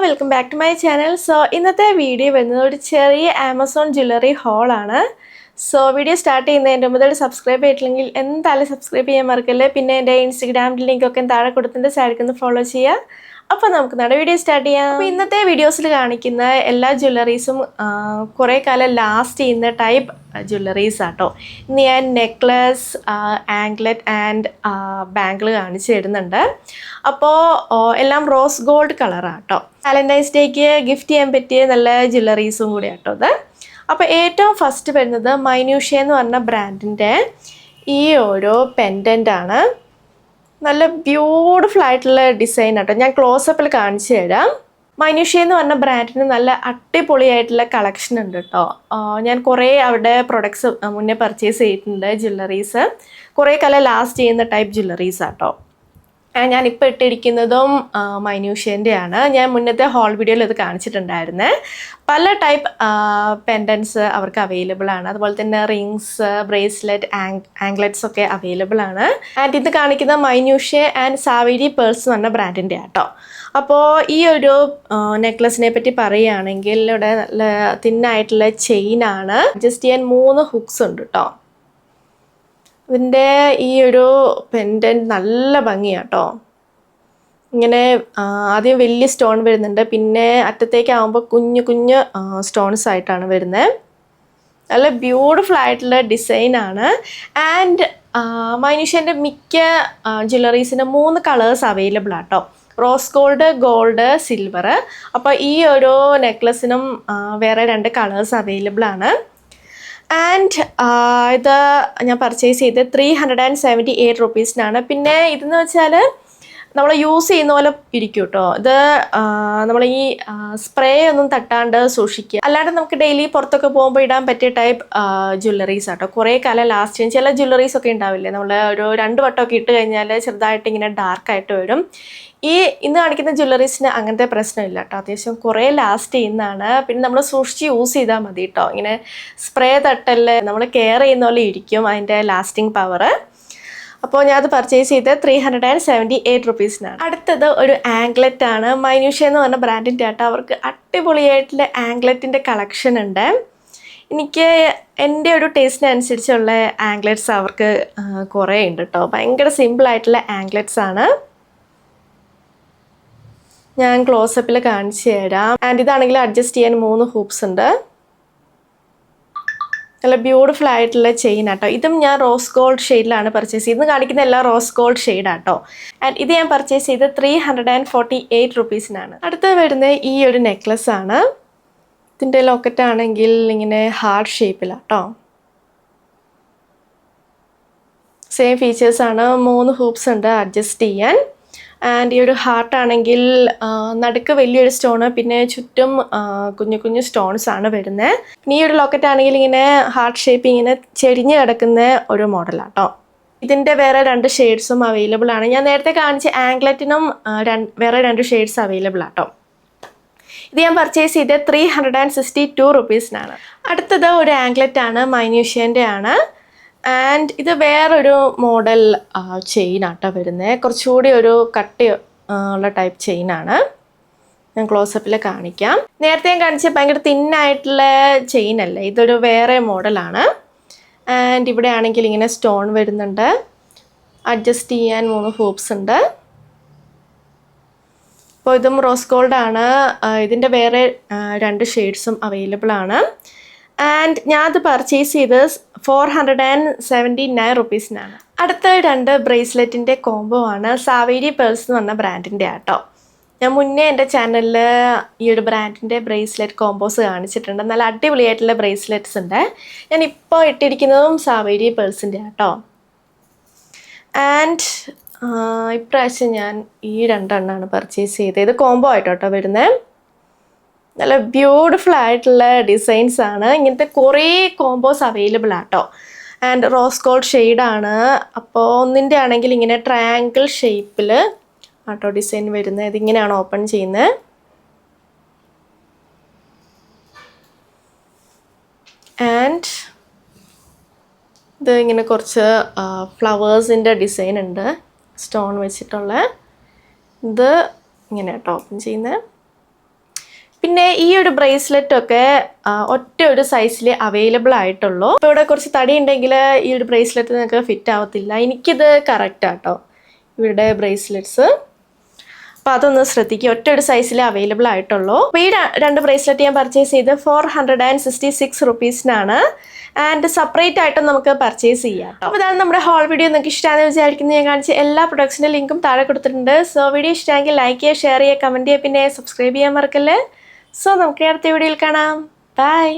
welcome back to my channel. So ഇന്നത്തെ video വരുന്നത് ഒരു ചെറിയ ആമസോൺ ജ്വല്ലറി ഹോൾ ആണ്. സോ വീഡിയോ സ്റ്റാർട്ട് ചെയ്യുന്നതിൻ്റെ മുമ്പ് സബ്സ്ക്രൈബ് ചെയ്തിട്ടില്ലെങ്കിൽ എന്തായാലും സബ്സ്ക്രൈബ് ചെയ്യാൻ മറക്കല്ലേ. പിന്നെ എൻ്റെ ഇൻസ്റ്റാഗ്രാം ലിങ്ക് ഒക്കെ താഴെ കൊടുത്തിട്ട് സൈഡിൽ ഫോളോ ചെയ്യുക. അപ്പോൾ നമുക്ക് നമ്മുടെ വീഡിയോ സ്റ്റാർട്ട് ചെയ്യാം. അപ്പോൾ ഇന്നത്തെ വീഡിയോസിൽ കാണിക്കുന്ന എല്ലാ ജ്വല്ലറീസും കുറേ കാലം ലാസ്റ്റ് ചെയ്യുന്ന ടൈപ്പ് ജ്വല്ലറീസ് ആട്ടോ. ഇന്ന് ഞാൻ നെക്ലസ്, ആംഗ്ലെറ്റ് ആൻഡ് ബാങ്കിൾ കാണിച്ചു തരുന്നുണ്ട്. അപ്പോൾ എല്ലാം റോസ് ഗോൾഡ് കളറാട്ടോ. വാലന്റൈൻസ് ഡേക്ക് ഗിഫ്റ്റ് ചെയ്യാൻ പറ്റിയ നല്ല ജ്വല്ലറീസും കൂടി ആട്ടോ അത്. അപ്പോൾ ഏറ്റവും ഫസ്റ്റ് വരുന്നത് മൈന്യൂഷ്യ എന്ന് പറഞ്ഞ ബ്രാൻഡിൻ്റെ ഈ ഒരു പെൻഡൻ്റ് ആണ്. നല്ല ബ്യൂട്ടിഫുൾ ആയിട്ടുള്ള ഡിസൈൻ ആട്ടോ. ഞാൻ ക്ലോസപ്പിൽ കാണിച്ചു തരാം. മൈന്യൂഷ്യ എന്ന് പറഞ്ഞ ബ്രാൻഡിന് നല്ല അടിപൊളിയായിട്ടുള്ള കളക്ഷൻ ഉണ്ട് കേട്ടോ. ഞാൻ കുറേ അവിടെ പ്രൊഡക്ട്സ് മുന്നേ പർച്ചേസ് ചെയ്തിട്ടുണ്ട്. ജ്വല്ലറീസ് കുറേ കാലം ലാസ്റ്റ് ചെയ്യുന്ന ടൈപ്പ് ജ്വല്ലറീസ് ആട്ടോ. ഞാനിപ്പോൾ ഇട്ടിരിക്കുന്നതും മൈന്യൂഷ്യൻ്റെ ആണ്. ഞാൻ മുന്നത്തെ ഹോൾ വീഡിയോയിൽ ഇത് കാണിച്ചിട്ടുണ്ടായിരുന്നേ. പല ടൈപ്പ് പെൻഡൻസ് അവർക്ക് അവൈലബിൾ ആണ്. അതുപോലെ തന്നെ റിങ്സ്, ബ്രേസ്ലെറ്റ്, ആംഗ്ലെറ്റ്സ് ഒക്കെ അവൈലബിൾ ആണ്. ആൻഡ് ഇത് കാണിക്കുന്ന മൈന്യൂഷ്യ ആൻഡ് സാവേരി പേഴ്സ് എന്ന് പറഞ്ഞ ബ്രാൻഡിൻ്റെ ആട്ടോ. അപ്പോൾ ഈ ഒരു നെക്ലസിനെ പറ്റി പറയുകയാണെങ്കിൽ ഇവിടെ നല്ല തിന്നായിട്ടുള്ള ചെയിനാണ്. അഡ്ജസ്റ്റ് ചെയ്യാൻ 3 ഹുക്സ് ഉണ്ട് കേട്ടോ. ഇതിൻ്റെ ഈ ഒരു പെൻഡൻറ്റ് നല്ല ഭംഗിയാട്ടോ. ഇങ്ങനെ ആദ്യം വലിയ സ്റ്റോൺ വരുന്നുണ്ട്, പിന്നെ അറ്റത്തേക്കാവുമ്പോൾ കുഞ്ഞു കുഞ്ഞു സ്റ്റോൺസ് ആയിട്ടാണ് വരുന്നത്. നല്ല ബ്യൂട്ടിഫുൾ ആയിട്ടുള്ള ഡിസൈനാണ്. ആൻഡ് മൈന്യൂഷ്യൻ്റെ മിക്ക ജ്വല്ലറീസിന് 3 കളേഴ്സ് അവൈലബിൾ ആട്ടോ. Rose gold, gold, silver. അപ്പോൾ ഈ ഒരു നെക്ലസിനും വേറെ 2 കളേഴ്സ് അവൈലബിൾ ആണ്. ആൻഡ് ഇത് ഞാൻ പർച്ചേസ് ചെയ്ത് 378 റുപ്പീസിനാണ്. പിന്നെ ഇതെന്ന് വെച്ചാൽ നമ്മൾ യൂസ് ചെയ്യുന്ന പോലെ ഇരിക്കും കേട്ടോ. ഇത് നമ്മൾ ഈ സ്പ്രേ ഒന്നും തട്ടാണ്ട് സൂക്ഷിക്കുക. അല്ലാണ്ട് നമുക്ക് ഡെയിലി പുറത്തൊക്കെ പോകുമ്പോൾ ഇടാൻ പറ്റിയ ടൈപ്പ് ജ്വല്ലറീസ് ആട്ടോ. കുറേ കാലം ലാസ്റ്റ് ചെയ്യും. ചില ജ്വല്ലറീസ് ഒക്കെ ഉണ്ടാവില്ലേ, നമ്മൾ ഒരു 2 വട്ടമൊക്കെ ഇട്ട് കഴിഞ്ഞാൽ ചെറുതായിട്ട് ഇങ്ങനെ ഡാർക്കായിട്ട് വരും. ഇന്ന് കാണിക്കുന്ന ജ്വല്ലറീസിന് അങ്ങനത്തെ പ്രശ്നമില്ല കേട്ടോ. അത്യാവശ്യം കുറേ ലാസ്റ്റ് ചെയ്യുന്നതാണ്. പിന്നെ നമ്മൾ സൂക്ഷിച്ച് യൂസ് ചെയ്താൽ മതി കേട്ടോ. ഇങ്ങനെ സ്പ്രേ തട്ടല് നമ്മൾ കെയർ ചെയ്യുന്ന പോലെ ഇരിക്കും അതിൻ്റെ ലാസ്റ്റിംഗ് പവർ. അപ്പോൾ ഞാനത് പർച്ചേസ് ചെയ്ത് 378 റുപ്പീസിനാണ്. അടുത്തത് ഒരു ആംഗ്ലെറ്റ് ആണ്. മൈന്യൂഷ്യ എന്ന് പറഞ്ഞ ബ്രാൻഡിൻ്റെ ആട്ടോ. അവർക്ക് അടിപൊളിയായിട്ടുള്ള ആംഗ്ലെറ്റിൻ്റെ കളക്ഷൻ ഉണ്ട്. എനിക്ക് എൻ്റെ ഒരു ടേസ്റ്റിനനുസരിച്ചുള്ള ആംഗ്ലെറ്റ്സ് അവർക്ക് കുറേ ഉണ്ട് കേട്ടോ. ഭയങ്കര സിമ്പിളായിട്ടുള്ള ആംഗ്ലെറ്റ്സ് ആണ്. ഞാൻ ക്ലോസപ്പിൽ കാണിച്ചു തരാം. ആൻഡ് ഇതാണെങ്കിൽ അഡ്ജസ്റ്റ് ചെയ്യാൻ 3 ഹൂപ്സ് ഉണ്ട്. നല്ല ബ്യൂട്ടിഫുൾ ആയിട്ടുള്ള ചെയിൻ ആട്ടോ. ഇതും ഞാൻ റോസ് ഗോൾഡ് ഷെയ്ഡിലാണ് പർച്ചേസ് ചെയ്തത്. കാണിക്കുന്ന എല്ലാം റോസ് ഗോൾഡ് ഷെയ്ഡ് ആട്ടോ. ആൻഡ് ഇത് ഞാൻ പർച്ചേസ് ചെയ്ത് 348 റുപ്പീസിനാണ്. അടുത്തത് വരുന്നത് ഈ ഒരു നെക്ലസ് ആണ്. ഇതിൻ്റെ ലോക്കറ്റ് ആണെങ്കിൽ ഇങ്ങനെ ഹാർട്ട് ഷേപ്പിലാട്ടോ. സെയിം ഫീച്ചേഴ്സാണ്. 3 ഹൂപ്സ് ഉണ്ട് അഡ്ജസ്റ്റ് ചെയ്യാൻ. ആൻഡ് ഈ ഒരു ഹാർട്ടാണെങ്കിൽ നടുക്ക് വലിയൊരു സ്റ്റോണ്, പിന്നെ ചുറ്റും കുഞ്ഞു കുഞ്ഞു സ്റ്റോൺസ് ആണ് വരുന്നത്. പിന്നെ ഈ ഒരു ലോക്കറ്റ് ആണെങ്കിൽ ഇങ്ങനെ ഹാർട്ട് ഷേപ്പ് ഇങ്ങനെ ചെരിഞ്ഞ് കിടക്കുന്ന ഒരു മോഡലാട്ടോ. ഇതിൻ്റെ വേറെ 2 ഷെയ്ഡ്സും അവൈലബിൾ ആണ്. ഞാൻ നേരത്തെ കാണിച്ച ആംഗ്ലെറ്റിനും വേറെ 2 ഷെയ്ഡ്സ് അവൈലബിൾ ആട്ടോ. ഇത് ഞാൻ പർച്ചേസ് ചെയ്ത് 362 റുപ്പീസിനാണ്. അടുത്തത് ഒരു ആംഗ്ലെറ്റ് ആണ്. മൈന്യൂഷ്യൻ്റെ ആണ്. ആൻഡ് ഇത് വേറൊരു മോഡൽ ചെയിനാട്ടോ വരുന്നത്. കുറച്ചുകൂടി ഒരു കട്ടി ഉള്ള ടൈപ്പ് ചെയിനാണ്. ഞാൻ ക്ലോസപ്പിൽ കാണിക്കാം. നേരത്തെ ഞാൻ കാണിച്ച ഭയങ്കര തിന്നായിട്ടുള്ള ചെയിനല്ല, ഇതൊരു വേറെ മോഡലാണ്. ആൻഡ് ഇവിടെ ആണെങ്കിൽ ഇങ്ങനെ സ്റ്റോൺ വരുന്നുണ്ട്. അഡ്ജസ്റ്റ് ചെയ്യാൻ 3 ഹൂപ്സ് ഉണ്ട്. അപ്പോൾ ഇതും റോസ് ഗോൾഡ് ആണ്. ഇതിൻ്റെ വേറെ 2 ഷെയ്ഡ്സും അവൈലബിൾ ആണ്. ആൻഡ് ഞാനത് പർച്ചേസ് ചെയ്ത് 479 റുപ്പീസിനാണ്. അടുത്ത 2 ബ്രേസ്ലെറ്റിൻ്റെ കോംബോ ആണ്. സാവേരി പേഴ്സ് എന്ന് പറഞ്ഞ ബ്രാൻഡിൻ്റെ ആട്ടോ. ഞാൻ മുന്നേ എൻ്റെ ചാനലിൽ ഈ ഒരു ബ്രാൻഡിൻ്റെ ബ്രേസ്ലെറ്റ് കോംബോസ് കാണിച്ചിട്ടുണ്ട്. നല്ല അടിപൊളിയായിട്ടുള്ള ബ്രേസ്ലെറ്റ്സ് ഉണ്ട്. ഞാൻ ഇപ്പോൾ ഇട്ടിരിക്കുന്നതും സാവേരി പേഴ്സിൻ്റെ ആട്ടോ. ആൻഡ് ഇപ്രാവശ്യം ഞാൻ ഈ 2 എണ്ണമാണ് പർച്ചേസ് ചെയ്തത്. ഇത് കോംബോ ആയിട്ടോ വരുന്നത്. നല്ല ബ്യൂട്ടിഫുൾ ആയിട്ടുള്ള ഡിസൈൻസ് ആണ്. ഇങ്ങനത്തെ കുറേ കോംബോസ് അവൈലബിൾ ആട്ടോ. ആൻഡ് റോസ് ഗോൾഡ് ഷെയ്ഡാണ്. അപ്പോൾ ഒന്നിൻ്റെ ആണെങ്കിൽ ഇങ്ങനെ ട്രയാങ്കിൾ ഷേപ്പിൽ ആട്ടോ ഡിസൈൻ വരുന്നത്. ഇതിങ്ങനെയാണ് ഓപ്പൺ ചെയ്യുന്നത്. ആൻഡ് ഇത് ഇങ്ങനെ കുറച്ച് ഫ്ലവേഴ്സിൻ്റെ ഡിസൈൻ ഉണ്ട്, സ്റ്റോൺ വെച്ചിട്ടുള്ള. ഇത് ഇങ്ങനെ കേട്ടോ ഓപ്പൺ ചെയ്യുന്നത്. പിന്നെ ഈ ഒരു ബ്രേസ്ലെറ്റൊക്കെ ഒറ്റ ഒരു സൈസിൽ അവൈലബിൾ ആയിട്ടുള്ളൂ. അപ്പോൾ ഇവിടെ കുറച്ച് തടി ഉണ്ടെങ്കിൽ ഈ ഒരു ബ്രേസ്ലെറ്റ് നിങ്ങൾക്ക് ഫിറ്റ് ആവത്തില്ല. എനിക്കിത് കറക്റ്റാട്ടോ ഇവരുടെ ബ്രേസ്ലെറ്റ്സ്. അപ്പോൾ അതൊന്ന് ശ്രദ്ധിക്കുക, ഒറ്റ ഒരു സൈസിൽ അവൈലബിൾ ആയിട്ടുള്ളൂ. അപ്പോൾ ഈ 2 ബ്രേസ്ലെറ്റ് ഞാൻ പർച്ചേസ് ചെയ്ത് 466 റുപ്പീസിനാണ്. ആൻഡ് സെപ്പറേറ്റ് ആയിട്ടും നമുക്ക് പർച്ചേസ് ചെയ്യാം. അപ്പോൾ ഇതാണ് നമ്മുടെ ഹോൾ വീഡിയോ. നിങ്ങൾക്ക് ഇഷ്ടമാണെന്ന് വിചാരിക്കുന്നത്. ഞാൻ കാണിച്ച എല്ലാ പ്രൊഡക്ട്സിൻ്റെ ലിങ്കും താഴെ കൊടുത്തിട്ടുണ്ട്. സോ വീഡിയോ ഇഷ്ടമെങ്കിൽ ലൈക്ക് ചെയ്യുക, ഷെയർ ചെയ്യുക, കമൻറ്റ് ചെയ്യുക, പിന്നെ സബ്സ്ക്രൈബ് ചെയ്യാൻ മറക്കല്ലേ. സോ നമുക്ക് അടുത്ത വീഡിയോയിൽ കാണാം. ബൈ.